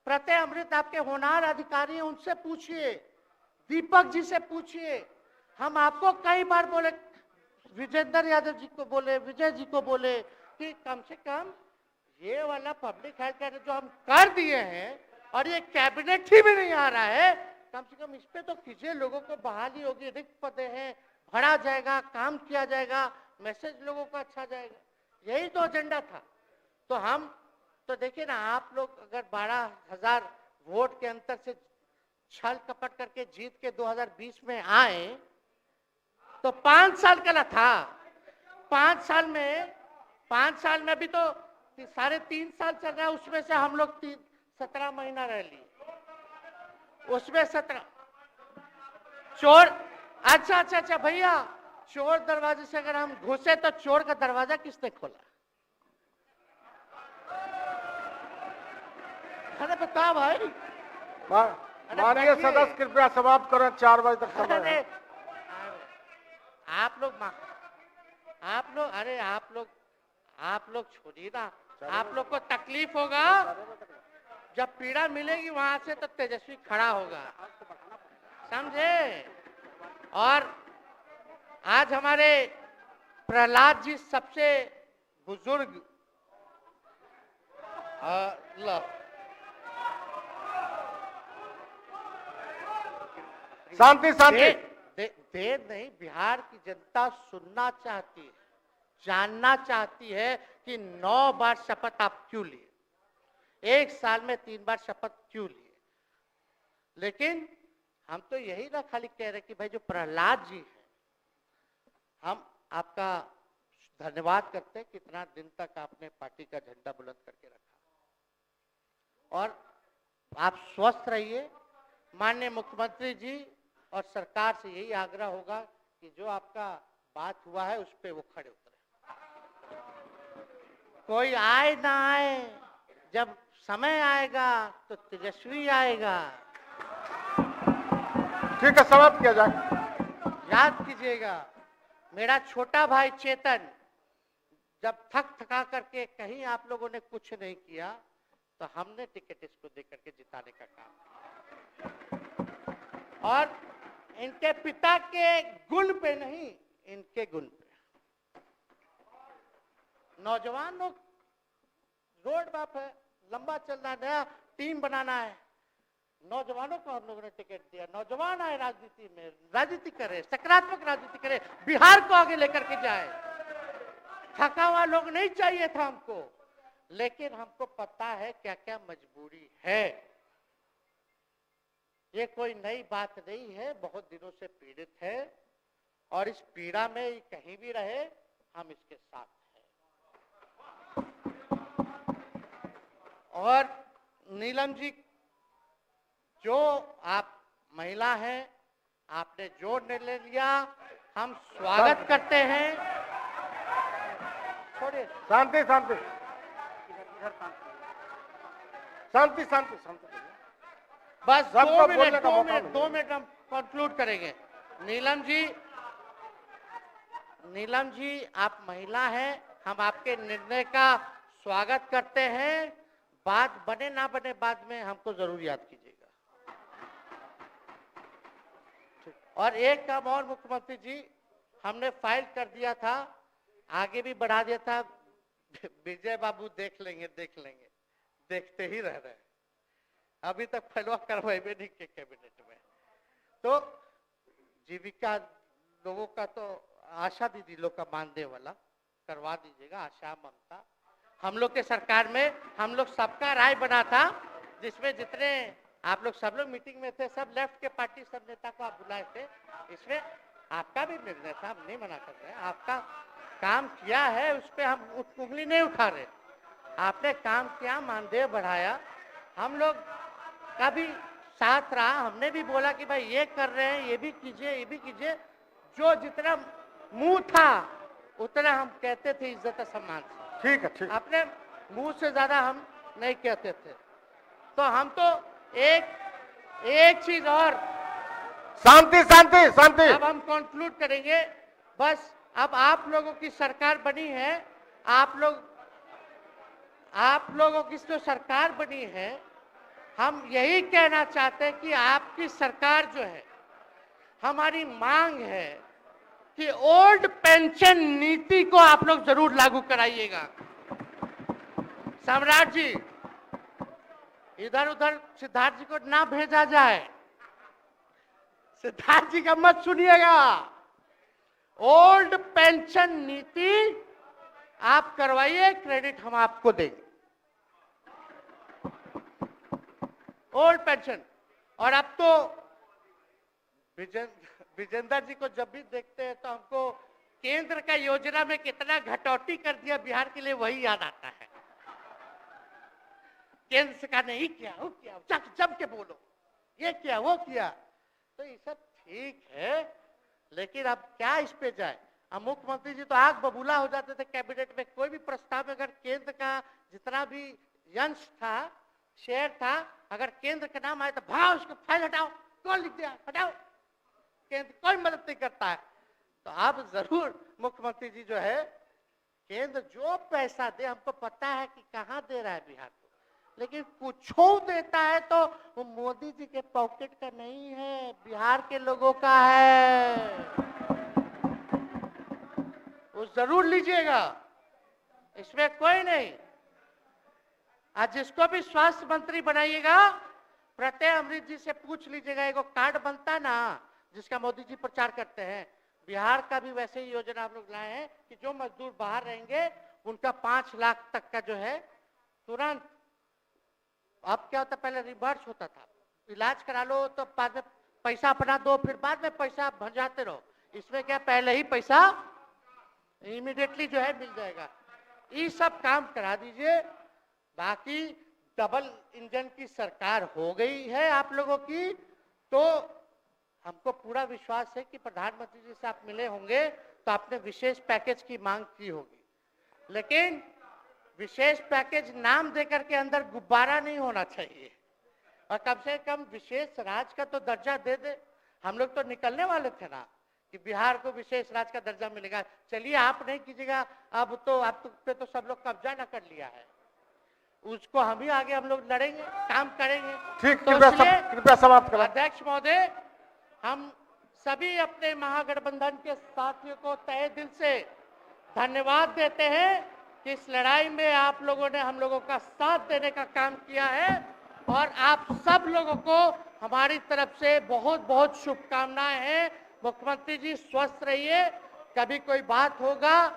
प्रत्यय अमृत आपके होनहार अधिकारी हैं, उनसे पूछिए, दीपक जी से पूछिए। हम आपको कई बार बोले, विजेंद्र यादव जी को बोले, विजय जी को बोले कि कम से कम ये वाला पब्लिक हेल्थ केयर जो हम कर दिए हैं और ये कैबिनेट ही में नहीं आ रहा है, कम से कम इस पे तो कीजिए, लोगों को बहाली होगी, रिक्त पदे हैं, भरा जाएगा, काम किया जाएगा, मैसेज लोगों का अच्छा जाएगा। यही तो एजेंडा था। तो हम तो देखिए ना, आप लोग अगर 12,000 वोट के अंतर से छल कपट करके जीत के 2020 में आए तो 5 साल का ना था। 5 साल में अभी तो 3.5 साल चल रहा है, उसमें से हम लोग 17 महीना रह लिए, उसमें 17 चोर। अच्छा भैया, चोर दरवाजे से अगर हम घुसे तो चोर का दरवाजा किसने खोला? अरे बता भाई। माननीय सदस्य कृपया समाप्त करें, 4 बजे तक समय है। आप लोग छोड़िए ना, आप लोग को तकलीफ होगा, जब पीड़ा मिलेगी वहां से तो तेजस्वी खड़ा होगा, समझे? और आज हमारे प्रहलाद जी सबसे बुजुर्ग शांति शांति, देर नहीं, बिहार की जनता सुनना चाहती है, जानना चाहती है कि 9 बार शपथ आप क्यों लिए, 1 साल में 3 बार शपथ क्यों लिए। लेकिन हम तो यही ना खाली कह रहे कि भाई जो प्रहलाद जी हैं, हम आपका धन्यवाद करते हैं, कितना दिन तक आपने पार्टी का झंडा बुलंद करके रखा। और आप स्वस्थ रहिए। माननीय मुख्यमंत्री जी और सरकार से यही आग्रह होगा कि जो आपका बात हुआ है उस पे वो खड़े उतरे। कोई आए ना आए, जब समय आएगा तो तेजस्वी आएगा। ठीक है, समाप्त किया जाए। याद कीजिएगा, मेरा छोटा भाई चेतन जब थका करके कहीं आप लोगों ने कुछ नहीं किया तो हमने टिकट इसको देकर के जिताने का काम, और इनके पिता के गुण पे नहीं, इनके गुण पे। नौजवान लोग, रोड मैप है, लंबा चलना है, नया टीम बनाना है, नौजवानों को हम लोगों ने टिकट दिया। नौजवान आए राजनीति में, राजनीति करे, सकारात्मक राजनीति करे, बिहार को आगे लेकर के जाए। थका हुआ लोग नहीं चाहिए था हमको, लेकिन हमको पता है क्या क्या मजबूरी है। ये कोई नई बात नहीं है, बहुत दिनों से पीड़ित है, और इस पीड़ा में कहीं भी रहे हम इसके साथ हैं। और नीलम जी, जो आप महिला हैं, आपने जो निर्णय लिया हम स्वागत करते हैं। छोड़िए, शांति शांति शांति शांति शांति, बस सबको 2 बोलने का मौका मिनट 2 मिनट हम कंक्लूड करेंगे। नीलम जी आप महिला हैं, हम आपके निर्णय का स्वागत करते हैं। बात बने ना बने बाद में हमको जरूर याद कीजिएगा। और एक काम और मुख्यमंत्री जी, हमने फाइल कर दिया था आगे भी बढ़ा दिया था। विजय बाबू देख लेंगे, देखते ही रह रहे हैं। अभी तक फैलवा करवाए भी नहीं के कैबिनेट में। तो जीविका लोगों का तो आशा दीदी लोग का मानदेय वाला करवा दीजिएगा, आशा ममता। हम लोग के सरकार में हम लोग सबका राय बना था, जिसमें जितने आप लोग सब लोग मीटिंग में थे, सब लेफ्ट के पार्टी सब नेता को आप बुलाए थे। इसमें आपका भी निर्णय था, हम नहीं मना कर रहे हैं। आपका काम किया है, उस पर हम उंगली नहीं उठा रहे। आपने काम किया, मानदेय बढ़ाया, हम लोग का भी साथ रहा। हमने भी बोला कि भाई ये कर रहे हैं, ये भी कीजिए, ये भी कीजिए। जो जितना मुंह था उतना हम कहते थे इज्जत और सम्मान से। ठीक है, ठीक। अपने मुंह से ज्यादा हम नहीं कहते थे। तो हम तो एक चीज और, शांति शांति शांति। अब हम कंक्लूड करेंगे। बस अब आप लोगों की सरकार बनी है, आप लोगों की जो सरकार बनी है, हम यही कहना चाहते हैं कि आपकी सरकार जो है, हमारी मांग है कि ओल्ड पेंशन नीति को आप लोग जरूर लागू कराइएगा। सम्राट जी, इधर उधर सिद्धार्थ जी को ना भेजा जाए। सिद्धार्थ जी का मत सुनिएगा। ओल्ड पेंशन नीति आप करवाइए, क्रेडिट हम आपको देंगे। Old pension. और अब तो विजेंद्र जी को जब भी देखते हैं तो हमको केंद्र का योजना में कितना घटौती कर दिया बिहार के लिए, वही याद आता है। केंद्र सरकार ने ये किया, वो किया, जम के बोलो, ये किया, वो किया। तो ये सब ठीक है, लेकिन अब क्या इस पे जाए। अब मुख्यमंत्री जी तो आग बबूला हो जाते थे कैबिनेट में। कोई भी प्रस्ताव में अगर केंद्र का जितना भी अंश था, शेयर था, अगर केंद्र का नाम आए तो भाव उसको फाइल हटाओ, कौन लिख दिया, हटाओ। केंद्र कोई मदद नहीं करता है। तो अब जरूर मुख्यमंत्री जी जो है, केंद्र जो पैसा दे, हमको पता है कि कहां दे रहा है बिहार को, लेकिन कुछ देता है तो वो मोदी जी के पॉकेट का नहीं है, बिहार के लोगों का है। वो जरूर लीजिएगा, इसमें कोई नहीं। आज जिसको भी स्वास्थ्य मंत्री बनाइएगा, प्रत्यय अमृत जी से पूछ लीजिएगा। एगो कार्ड बनता ना, जिसका मोदी जी प्रचार करते हैं, बिहार का भी वैसे ही योजना हम लोग लाए हैं कि जो मजदूर बाहर रहेंगे उनका 5 लाख तक का जो है तुरंत। अब क्या होता, पहले रिवर्स होता था, इलाज करा लो तो बाद में पैसा अपना दो, फिर बाद में पैसा भंजाते रहो। इसमें क्या, पहले ही पैसा इमीडिएटली जो है मिल जाएगा। ये सब काम करा दीजिए। बाकी डबल इंजन की सरकार हो गई है आप लोगों की, तो हमको पूरा विश्वास है कि प्रधानमंत्री जी से आप मिले होंगे तो आपने विशेष पैकेज की मांग की होगी। लेकिन विशेष पैकेज नाम देकर के अंदर गुब्बारा नहीं होना चाहिए, और कम से कम विशेष राज्य का तो दर्जा दे दे। हम लोग तो निकलने वाले थे ना कि बिहार को विशेष राज्य का दर्जा मिलेगा। चलिए आप नहीं कीजिएगा, अब तो आप पे तो सब लोग कब्जा न कर लिया है, उसको हम ही आगे हम लोग लड़ेंगे, काम करेंगे। ठीक, तो कृपया समाप्त करें। अध्यक्ष महोदय, हम सभी अपने महागठबंधन के साथियों को तहे दिल से धन्यवाद देते हैं कि इस लड़ाई में आप लोगों ने हम लोगों का साथ देने का काम किया है, और आप सब लोगों को हमारी तरफ से बहुत बहुत शुभकामनाएं हैं। मुख्यमंत्री जी स्वस्थ रहिए। कभी कोई बात होगा,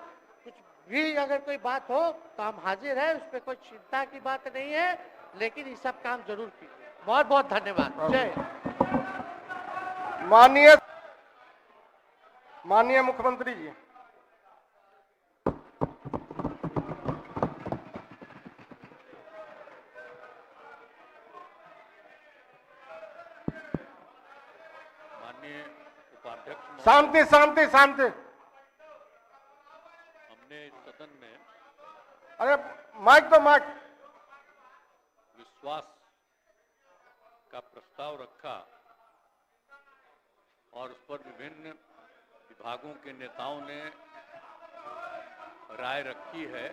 कुछ भी अगर कोई बात हो तो हम हाजिर हैं, उसमें कोई चिंता की बात नहीं है, लेकिन ये सब काम जरूर कीजिए। बहुत बहुत धन्यवाद। जय। माननीय मुख्यमंत्री जी। माननीय उपाध्यक्ष, शांति शांति शांति। हमने इस सदन में अरे माइक तो माइक। विश्वास का प्रस्ताव रखा और उस पर विभिन्न विभागों के नेताओं ने राय रखी है।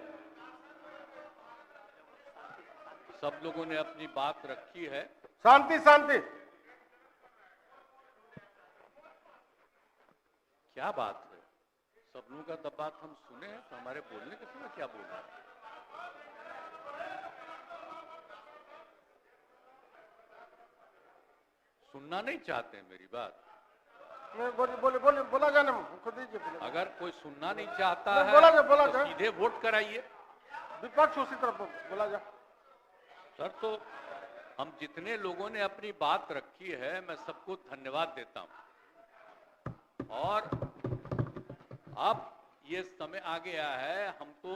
सब लोगों ने अपनी बात रखी है। शांति शांति। क्या बात है, सब लोगों का तब बात हम सुने हैं, तो हमारे बोलने के समय क्या बोल रहा है? सुनना नहीं चाहते हैं मेरी बात? नहीं, बोले बोले बोले बोला जाने खुद दीजिए, बोला अगर कोई सुनना नहीं चाहता नहीं, है बोला तो जाए। सीधे वोट कराइए। विपक्ष उसी तरफ बोला जा। सर, तो हम जितने लोगों ने अपनी बात रखी है, मैं सबको धन्यवाद देता हूं। और अब ये समय आ गया है, हम तो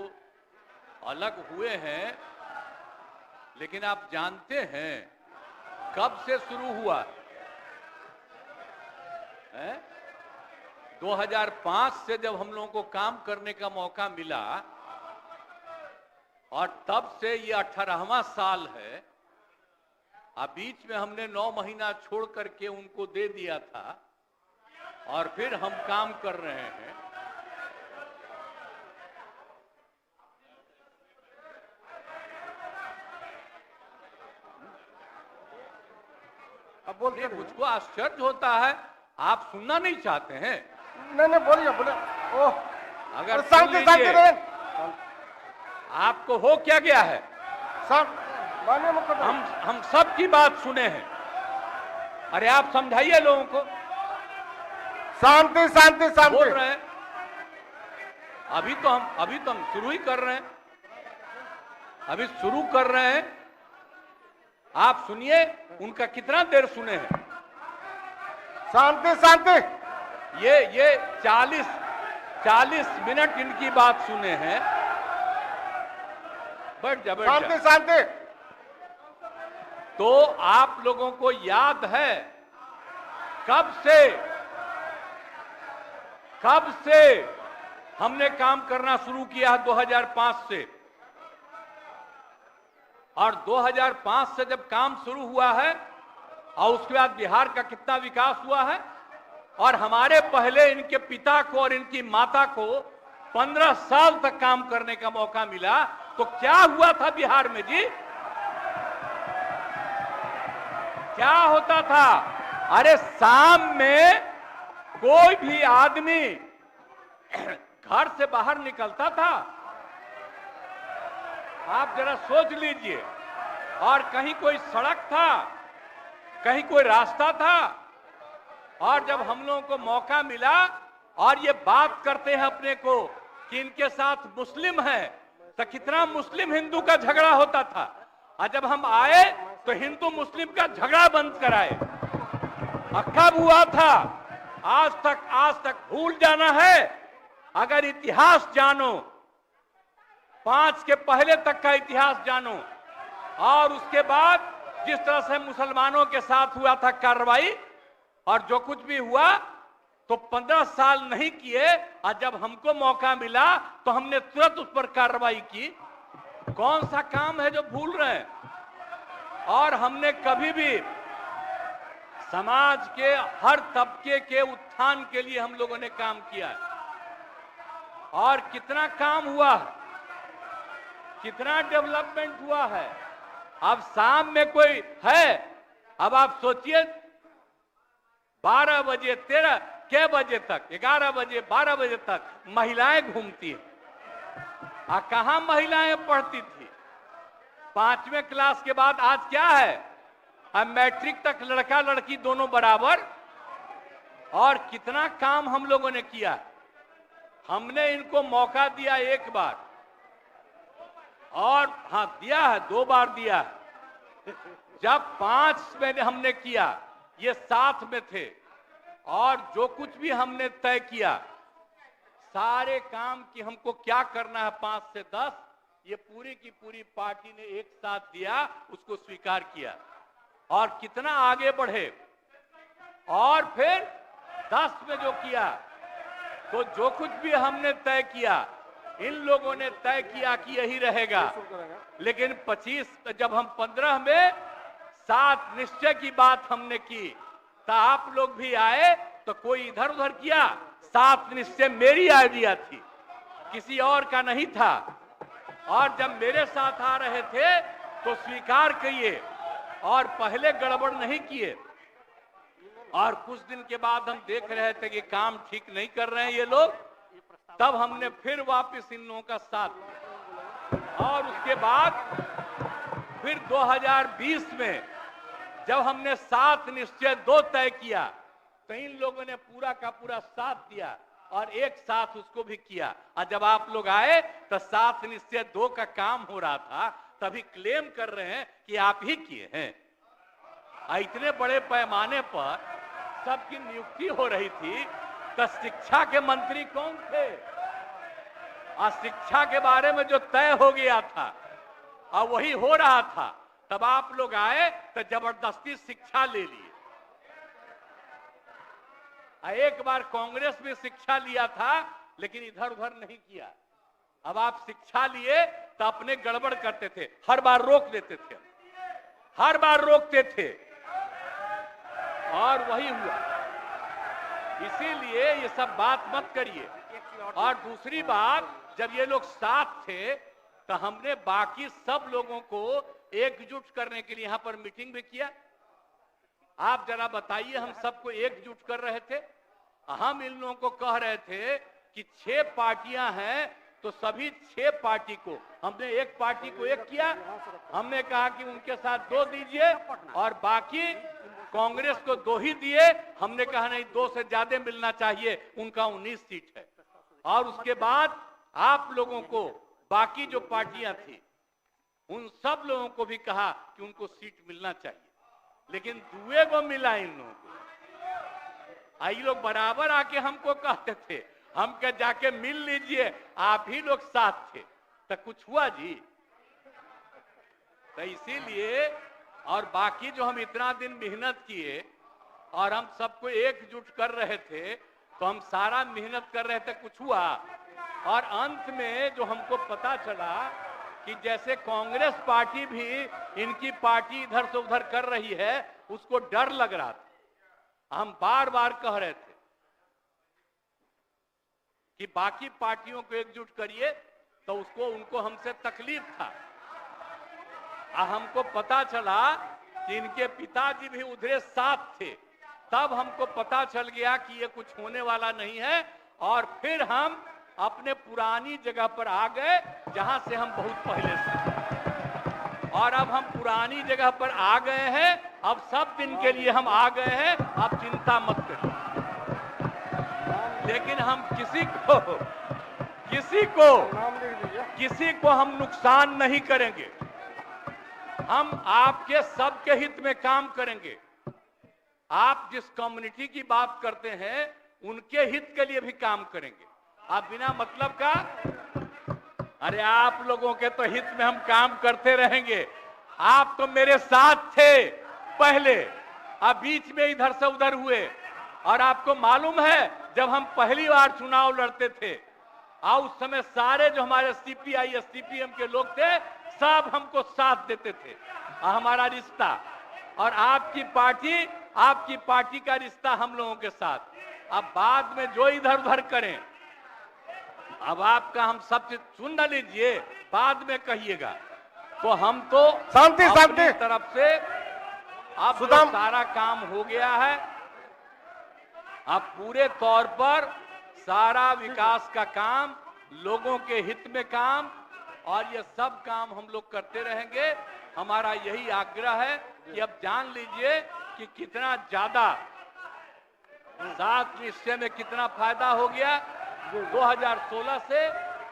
अलग हुए हैं, लेकिन आप जानते हैं कब से शुरू हुआ है? 2005 से जब हम लोगों को काम करने का मौका मिला, और तब से ये 18वां साल है। अब बीच में हमने 9 महीना छोड़ करके उनको दे दिया था, और फिर हम काम कर रहे हैं। अब बोलते नहीं, मुझको आश्चर्य होता है, आप सुनना नहीं चाहते हैं। नहीं बोलिए बोले। ओह, अगर शांति सुन शांति लीजिए, रहे। आपको हो क्या गया है? सब माननीय मुख्यमंत्री, हम सब की बात सुने हैं। अरे आप समझाइए लोगों को। शांति शांति बोल शांति। रहे हैं, अभी तो हम शुरू ही कर रहे हैं, अभी शुरू कर रहे हैं। आप सुनिए, उनका कितना देर सुने हैं। शांति शांति। ये 40 मिनट इनकी बात सुने हैं। बैठ जा, बैठ शांति जा। शांति। तो आप लोगों को याद है कब से हमने काम करना शुरू किया है? 2005 से। और 2005 से जब काम शुरू हुआ है, और उसके बाद बिहार का कितना विकास हुआ है, और हमारे पहले इनके पिता को और इनकी माता को 15 साल तक काम करने का मौका मिला, तो क्या हुआ था बिहार में जी? क्या होता था? अरे शाम में कोई भी आदमी घर से बाहर निकलता था, आप जरा सोच लीजिए, और कहीं कोई सड़क था, कहीं कोई रास्ता था, और जब हम लोगों को मौका मिला और ये बात करते हैं अपने को कि इनके साथ मुस्लिम है, तो कितना मुस्लिम हिंदू का झगड़ा होता था। और जब हम आए तो हिंदू मुस्लिम का झगड़ा बंद कराए। कब हुआ था? आज तक भूल जाना है। अगर इतिहास जानो, 5 के पहले तक का इतिहास जानो, और उसके बाद जिस तरह से मुसलमानों के साथ हुआ था कार्रवाई, और जो कुछ भी हुआ, तो 15 साल नहीं किए, और जब हमको मौका मिला तो हमने तुरंत उस पर कार्रवाई की। कौन सा काम है जो भूल रहे हैं? और हमने कभी भी समाज के हर तबके के उत्थान के लिए हम लोगों ने काम किया है। और कितना काम हुआ है, कितना डेवलपमेंट हुआ है। अब शाम में कोई है, अब आप सोचिए 12 बजे 13 के बजे तक, 11 बजे 12 बजे तक महिलाएं घूमती है। कहां महिलाएं पढ़ती थी? 5वें क्लास के बाद आज क्या है? अब मैट्रिक तक लड़का लड़की दोनों बराबर। और कितना काम हम लोगों ने किया। हमने इनको मौका दिया एक बार, और हाँ दिया है, 2 बार दिया है। जब 5 में हमने किया, ये 7 में थे, और जो कुछ भी हमने तय किया, सारे काम की हमको क्या करना है 5 से 10, ये पूरी की पूरी पार्टी ने एक साथ दिया, उसको स्वीकार किया, और कितना आगे बढ़े। और फिर 10 में जो किया, तो जो कुछ भी हमने तय किया, इन लोगों ने तय किया कि यही रहेगा। लेकिन 25 जब हम 15 में 7 निश्चय की बात हमने की, तो आप लोग भी आए, तो कोई इधर उधर किया। 7 निश्चय मेरी आइडिया थी, किसी और का नहीं था। और जब मेरे साथ आ रहे थे तो स्वीकार किए, और पहले गड़बड़ नहीं किए। और कुछ दिन के बाद हम देख रहे थे कि काम ठीक नहीं कर रहे हैं ये लोग, तब हमने फिर वापस इन लोगों का साथ दिया। और उसके बाद फिर 2020 में जब हमने 7 निश्चय 2 तय किया तो इन लोगों ने पूरा का पूरा साथ दिया और एक साथ उसको भी किया। और जब आप लोग आए तो 7 निश्चय 2 का काम हो रहा था, तभी क्लेम कर रहे हैं कि आप ही किए हैं। इतने बड़े पैमाने पर सबकी नियुक्ति हो रही थी, तो शिक्षा के मंत्री कौन थे? और शिक्षा के बारे में जो तय हो गया था और वही हो रहा था, तब आप लोग आए तो जबरदस्ती शिक्षा ले लिए। एक बार कांग्रेस में शिक्षा लिया था, लेकिन इधर उधर नहीं किया। अब आप शिक्षा लिए तो अपने गड़बड़ करते थे, हर बार रोक देते थे, हर बार रोकते थे, और वही हुआ। इसीलिए ये सब बात मत करिए। और दूसरी बात, जब ये लोग साथ थे तो हमने बाकी सब लोगों को एकजुट करने के लिए यहां पर मीटिंग भी किया। आप जरा बताइए, हम सबको एकजुट कर रहे थे। हम इन लोगों को कह रहे थे कि 6 पार्टियां हैं तो सभी 6 पार्टी को, हमने एक पार्टी को एक किया। हमने कहा कि उनके साथ 2 दीजिए और बाकी कांग्रेस को 2 ही दिए। हमने कहा नहीं, 2 से ज्यादा मिलना चाहिए, उनका 19 सीट है। और उसके बाद आप लोगों को बाकी जो पार्टियां थी उन सब लोगों को भी कहा कि उनको सीट मिलना चाहिए, लेकिन दुए को मिला इन लोगों को। ये लोग बराबर आके हमको कहते थे, हम क्या जाके मिल लीजिए, आप ही लोग साथ थे, तो कुछ हुआ जी? तो इसीलिए, और बाकी जो हम इतना दिन मेहनत किए और हम सबको एकजुट कर रहे थे, तो हम सारा मेहनत कर रहे थे, कुछ हुआ? और अंत में जो हमको पता चला कि जैसे कांग्रेस पार्टी भी इनकी पार्टी इधर से उधर कर रही है, उसको डर लग रहा था। हम बार बार कह रहे थे कि बाकी पार्टियों को एकजुट करिए, तो उसको उनको हमसे तकलीफ था। हमको पता चला कि इनके पिताजी भी उधरे साथ थे, तब हमको पता चल गया कि ये कुछ होने वाला नहीं है। और फिर हम अपने पुरानी जगह पर आ गए, जहां से हम बहुत पहले से। और अब हम पुरानी जगह पर आ गए हैं, अब सब दिन के लिए हम आ गए हैं, आप चिंता मत करिए। लेकिन हम किसी को हम नुकसान नहीं करेंगे। हम आपके सबके हित में काम करेंगे। आप जिस कम्युनिटी की बात करते हैं, उनके हित के लिए भी काम करेंगे। आप बिना मतलब का, अरे आप लोगों के तो हित में हम काम करते रहेंगे। आप तो मेरे साथ थे पहले, अब बीच में इधर से उधर हुए। और आपको मालूम है, जब हम पहली बार चुनाव लड़ते थे, उस समय सारे जो हमारे सीपीआई सीपीएम के लोग थे, सब हमको साथ देते थे। हमारा रिश्ता और आपकी पार्टी का रिश्ता हम लोगों के साथ। अब बाद में जो इधर उधर करें, अब आपका हम सब चीज सुन न लीजिए, बाद में कहिएगा। तो हम तो शांति तरफ से अब जो सारा काम हो गया है, अब पूरे तौर पर सारा विकास का काम, लोगों के हित में काम, और ये सब काम हम लोग करते रहेंगे। हमारा यही आग्रह है कि अब जान लीजिए कि कितना ज्यादा 7 निश्चय में कितना फायदा हो गया 2016 से,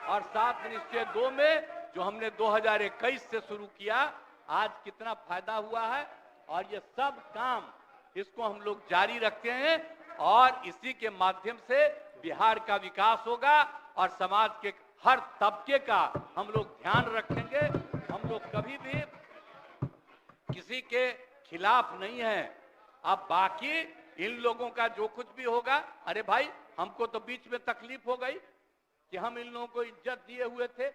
और 7 निश्चय 2 में जो हमने 2021 से शुरू किया, आज कितना फायदा हुआ है। और ये सब काम इसको हम लोग जारी रखते हैं, और इसी के माध्यम से बिहार का विकास होगा और समाज के हर तबके का हम लोग ध्यान रखेंगे। हम लोग कभी भी किसी के खिलाफ नहीं है। अब बाकी इन लोगों का जो कुछ भी होगा, अरे भाई हमको तो बीच में तकलीफ हो गई कि हम इन लोगों को इज्जत दिए हुए थे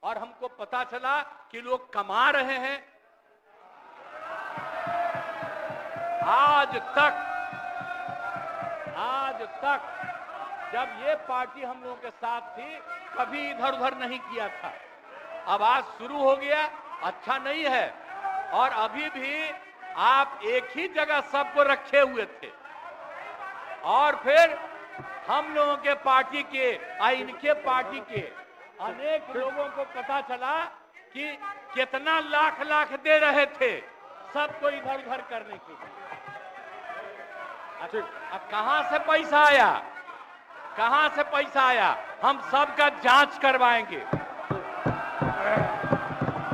और हमको पता चला कि लोग कमा रहे हैं। आज तक जब ये पार्टी हम लोगों के साथ थी, कभी इधर उधर नहीं किया था। अब आज शुरू हो गया, अच्छा नहीं है। और अभी भी आप एक ही जगह सबको रखे हुए थे, और फिर हम लोगों के पार्टी के इनके पार्टी के अनेक लोगों को पता चला कि कितना लाख लाख दे रहे थे सबको इधर उधर करने के लिए। कहां से पैसा आया, कहां से पैसा आया, हम सबका जांच करवाएंगे,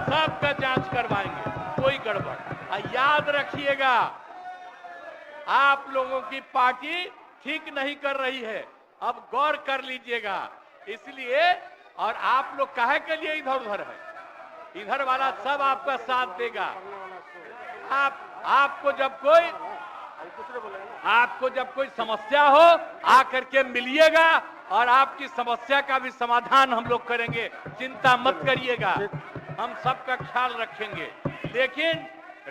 सबका जांच करवाएंगे, कोई गड़बड़। याद रखिएगा, आप लोगों की पार्टी ठीक नहीं कर रही है, अब गौर कर लीजिएगा। इसलिए और आप लोग काहे के लिए इधर उधर है, इधर वाला सब आपका साथ देगा। आपको जब कोई समस्या हो आकर के मिलिएगा और आपकी समस्या का भी समाधान हम लोग करेंगे, चिंता मत करिएगा, हम सबका ख्याल रखेंगे। लेकिन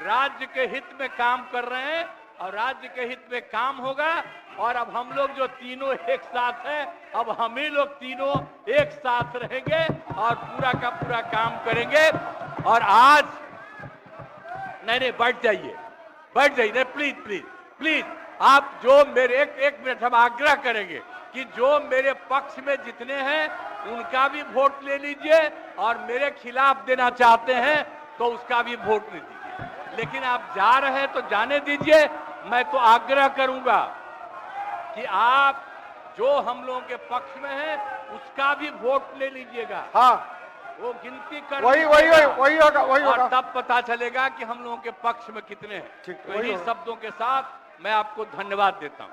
राज्य के हित में काम कर रहे हैं और राज्य के हित में काम होगा। और अब हम लोग जो तीनों एक साथ हैं, अब हम ही लोग तीनों एक साथ रहेंगे और पूरा का पूरा काम करेंगे। और आज नहीं बैठ जाइए, बैठ जाइए, प्लीज प्लीज प्लीज। आप जो मेरे एक मिनट हम आग्रह करेंगे कि जो मेरे पक्ष में जितने हैं उनका भी वोट ले लीजिए और मेरे खिलाफ देना चाहते हैं तो उसका भी वोट ले दीजिए। लेकिन आप जा रहे हैं तो जाने दीजिए। मैं तो आग्रह करूंगा कि आप जो हम लोगों के पक्ष में है उसका भी वोट ले लीजिएगा। हाँ, वो गिनती कर वही होगा। और तब पता चलेगा कि हम लोगों के पक्ष में कितने हैं। ठीक, तो वही इन्हीं होगा। शब्दों के साथ मैं आपको धन्यवाद देता हूं।